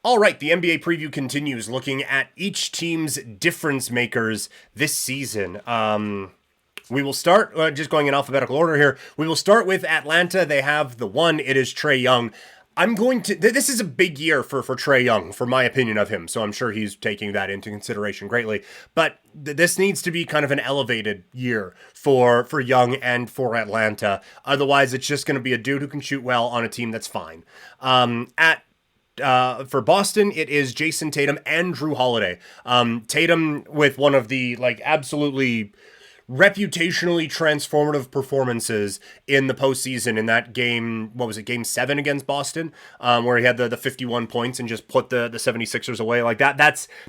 All right, the NBA preview continues, looking at each team's difference makers this season. We will start, just going in alphabetical order here. We will start with Atlanta. They have the one. It is Trae Young. I'm going to. This is a big year for Trae Young, for my opinion of him. So I'm sure he's taking that into consideration greatly. But this needs to be kind of an elevated year for Young and for Atlanta. Otherwise, it's just going to be a dude who can shoot well on a team that's fine. At for Boston, it is Jason Tatum and Drew Holiday. Tatum with one of the absolutely reputationally transformative performances in the postseason in that game. What was it, game 7 against Boston, where he had the 51 points and just put the 76ers away like that.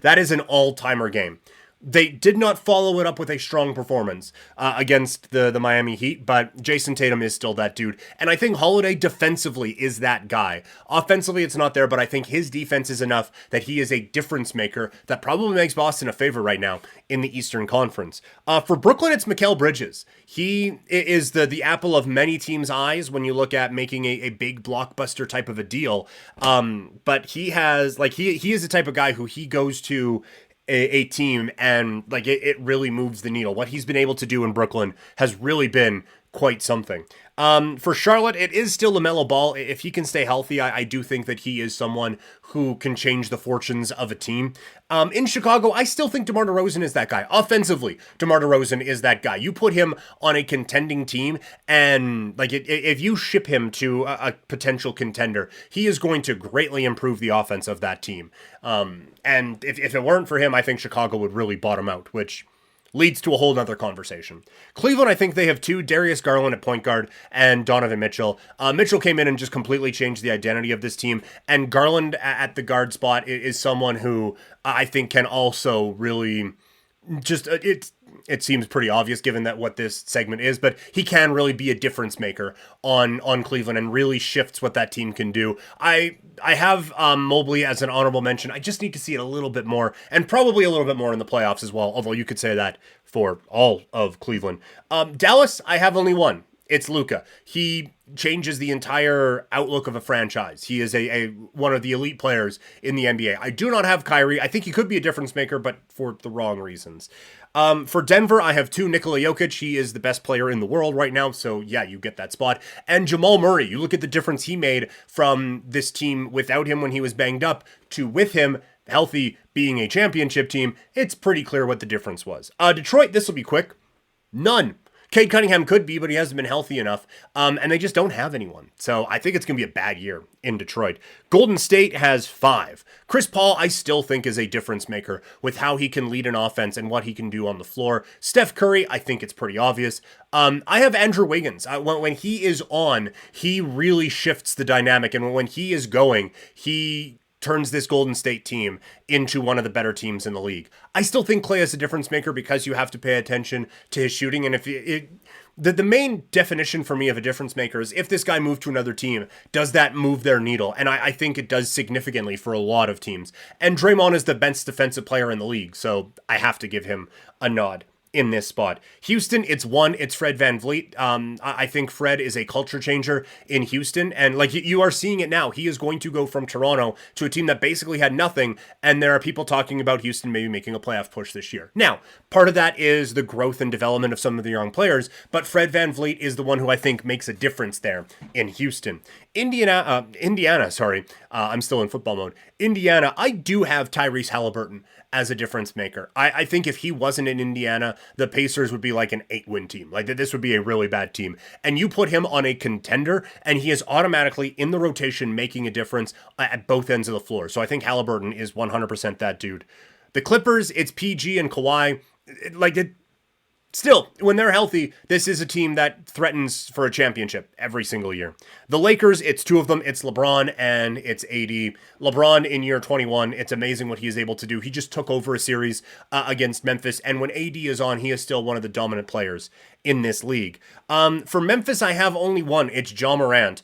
That is an all-timer game. They did not follow it up with a strong performance against the Miami Heat, but Jason Tatum is still that dude. And I think Holiday defensively is that guy. Offensively, it's not there, but I think his defense is enough that he is a difference maker that probably makes Boston a favor right now in the Eastern Conference. For Brooklyn, it's Mikal Bridges. He is the apple of many teams' eyes when you look at making a big blockbuster type of a deal. But he has, he is the type of guy who he goes to a team and it really moves the needle. What he's been able to do in Brooklyn has really been quite something. For Charlotte, it is still LaMelo Ball. If he can stay healthy, I do think that he is someone who can change the fortunes of a team. In Chicago, I still think DeMar DeRozan is that guy. Offensively, DeMar DeRozan is that guy. You put him on a contending team, and if you ship him to a potential contender, he is going to greatly improve the offense of that team. And if it weren't for him, I think Chicago would really bottom out, which leads to a whole nother conversation. Cleveland, I think they have two, Darius Garland at point guard and Donovan Mitchell. Mitchell came in and just completely changed the identity of this team, and Garland at the guard spot is someone who I think can also really just, it seems pretty obvious given that what this segment is, but he can really be a difference maker on Cleveland and really shifts what that team can do. I have Mobley as an honorable mention. I just need to see it a little bit more, and probably a little bit more in the playoffs as well, although you could say that for all of Cleveland. Dallas, I have only one. It's Luka. He changes the entire outlook of a franchise. He is a one of the elite players in the NBA. I do not have Kyrie. I think he could be a difference maker, but for the wrong reasons. For Denver, I have two, Nikola Jokic. He is the best player in the world right now, so yeah, you get that spot. And Jamal Murray, you look at the difference he made from this team without him when he was banged up to with him healthy being a championship team. It's pretty clear what the difference was. Detroit, this will be quick. None. Cade Cunningham could be, but he hasn't been healthy enough, and they just don't have anyone. So I think it's going to be a bad year in Detroit. Golden State has 5. Chris Paul, I still think, is a difference maker with how he can lead an offense and what he can do on the floor. Steph Curry, I think it's pretty obvious. I have Andrew Wiggins. When he is on, he really shifts the dynamic, and when he is going, he turns this Golden State team into one of the better teams in the league. I still think Klay is a difference maker because you have to pay attention to his shooting. And the main definition for me of a difference maker is if this guy moved to another team, does that move their needle? And I think it does significantly for a lot of teams. And Draymond is the best defensive player in the league, so I have to give him a nod in this spot. Houston, it's Fred VanVleet. I think Fred is a culture changer in Houston, and you are seeing it now. He is going to go from Toronto to a team that basically had nothing, and there are people talking about Houston maybe making a playoff push this year. Now, part of that is the growth and development of some of the young players, but Fred VanVleet is the one who I think makes a difference there in Houston. Indiana, I'm still in football mode. Indiana, I do have Tyrese Halliburton as a difference maker. I think if he wasn't in Indiana, the Pacers would be like an 8-win team. This would be a really bad team. And you put him on a contender, and he is automatically in the rotation making a difference at both ends of the floor. So I think Halliburton is 100% that dude. The Clippers, it's PG and Kawhi. Still, when they're healthy, this is a team that threatens for a championship every single year. The Lakers, it's two of them. It's LeBron and it's AD. LeBron in year 21, it's amazing what he is able to do. He just took over a series against Memphis, and when AD is on, he is still one of the dominant players in this league. For Memphis, I have only one. It's Ja Morant.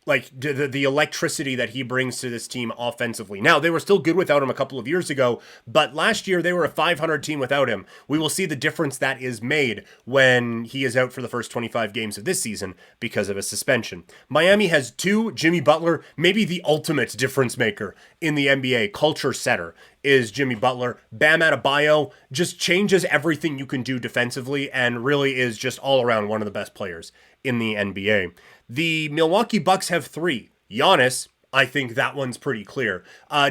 like the electricity that he brings to this team offensively. Now, they were still good without him a couple of years ago, but last year they were a 500 team without him. We will see the difference that is made when he is out for the first 25 games of this season because of a suspension. Miami has 2. Jimmy Butler, maybe the ultimate difference maker in the NBA, culture setter is Jimmy Butler. Bam Adebayo just changes everything you can do defensively and really is just all around one of the best players in the NBA. The Milwaukee Bucks have 3. Giannis, I think that one's pretty clear.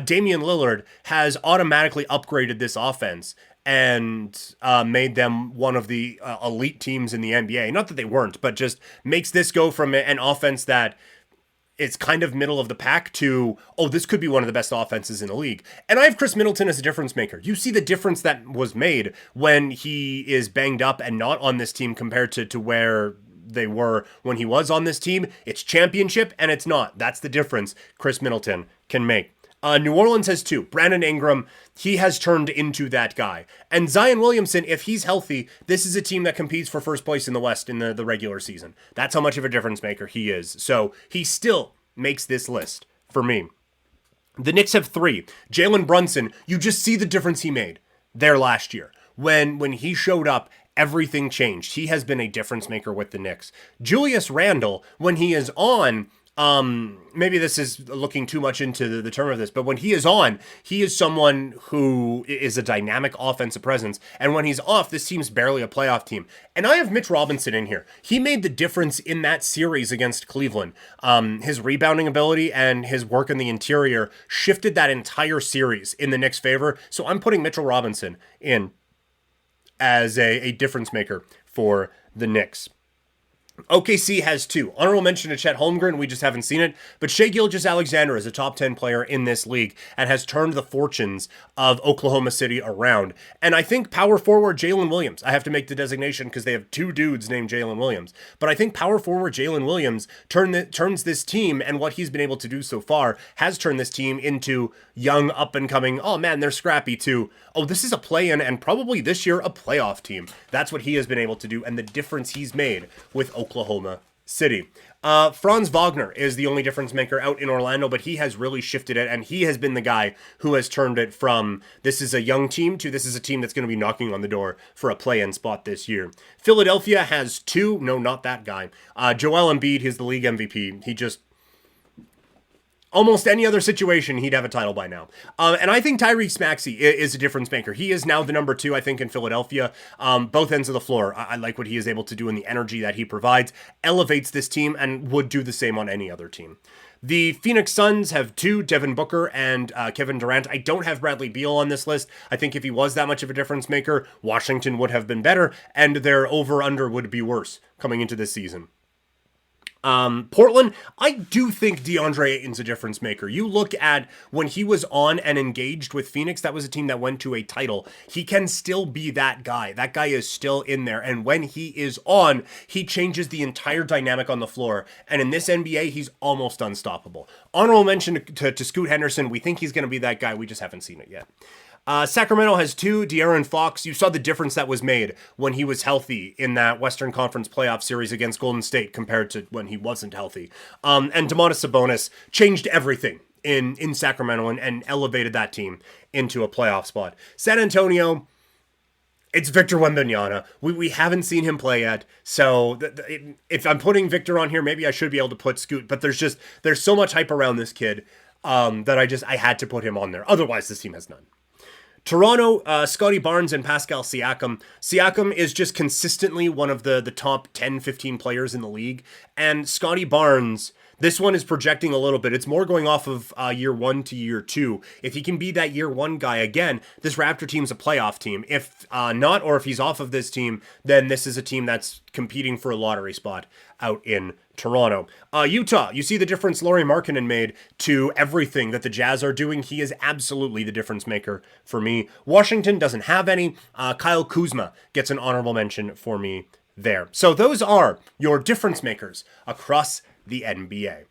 Damian Lillard has automatically upgraded this offense and made them one of the elite teams in the NBA. Not that they weren't, but just makes this go from an offense that it's kind of middle of the pack to, oh, this could be one of the best offenses in the league. And I have Chris Middleton as a difference maker. You see the difference that was made when he is banged up and not on this team compared to where they were when he was on this team. It's championship and it's not. That's the difference Chris Middleton can make. New Orleans has 2. Brandon Ingram, he has turned into that guy. And Zion Williamson, if he's healthy, this is a team that competes for first place in the West in the regular season. That's how much of a difference maker he is. So he still makes this list for me. The Knicks have 3. Jalen Brunson, you just see the difference he made there last year. When he showed up, everything changed. He has been a difference maker with the Knicks. Julius Randle, when he is on, maybe this is looking too much into the term of this, but when he is on, he is someone who is a dynamic offensive presence. And when he's off, this team's barely a playoff team. And I have Mitch Robinson in here. He made the difference in that series against Cleveland. His rebounding ability and his work in the interior shifted that entire series in the Knicks' favor. So I'm putting Mitchell Robinson in as a difference maker for the Knicks. OKC has 2. Honorable mention to Chet Holmgren, we just haven't seen it, but Shai Gilgeous-Alexander is a top 10 player in this league and has turned the fortunes of Oklahoma City around. And I think power forward Jalen Williams, I have to make the designation because they have 2 dudes named Jalen Williams, but I think power forward Jalen Williams turns this team, and what he's been able to do so far has turned this team into young, up-and-coming, oh man, they're scrappy, to, oh, this is a play-in and probably this year a playoff team. That's what he has been able to do and the difference he's made with Oklahoma City. Franz Wagner is the only difference maker out in Orlando, but he has really shifted it, and he has been the guy who has turned it from this is a young team to this is a team that's going to be knocking on the door for a play-in spot this year. Philadelphia has 2, no, not that guy. Joel Embiid, he's the league MVP. He just, almost any other situation, he'd have a title by now. And I think Tyrese Maxey is a difference maker. He is now the number 2, I think, in Philadelphia. Both ends of the floor. I like what he is able to do and the energy that he provides. Elevates this team and would do the same on any other team. The Phoenix Suns have 2, Devin Booker and Kevin Durant. I don't have Bradley Beal on this list. I think if he was that much of a difference maker, Washington would have been better, and their over-under would be worse coming into this season. Portland, I do think DeAndre Ayton's a difference maker. You look at when he was on and engaged with Phoenix, that was a team that went to a title. He can still be that guy. That guy is still in there. And when he is on, he changes the entire dynamic on the floor. And in this NBA, he's almost unstoppable. Honorable mention to Scoot Henderson. We think he's going to be that guy. We just haven't seen it yet. Sacramento has 2, De'Aaron Fox. You saw the difference that was made when he was healthy in that Western Conference playoff series against Golden State compared to when he wasn't healthy. And Domantas Sabonis changed everything in Sacramento and elevated that team into a playoff spot. San Antonio, it's Victor Wembanyama. We haven't seen him play yet, so if I'm putting Victor on here, maybe I should be able to put Scoot, but there's so much hype around this kid that I had to put him on there. Otherwise, this team has none. Toronto, Scotty Barnes and Pascal Siakam. Siakam is just consistently one of the top 10, 15 players in the league. And Scotty Barnes, this one is projecting a little bit. It's more going off of year 1 to year 2. If he can be that year 1 guy again, this Raptor team's a playoff team. If not, or if he's off of this team, then this is a team that's competing for a lottery spot out in Toronto. Utah, you see the difference Lauri Markkanen made to everything that the Jazz are doing. He is absolutely the difference maker for me. Washington doesn't have any. Kyle Kuzma gets an honorable mention for me there. So those are your difference makers across the NBA.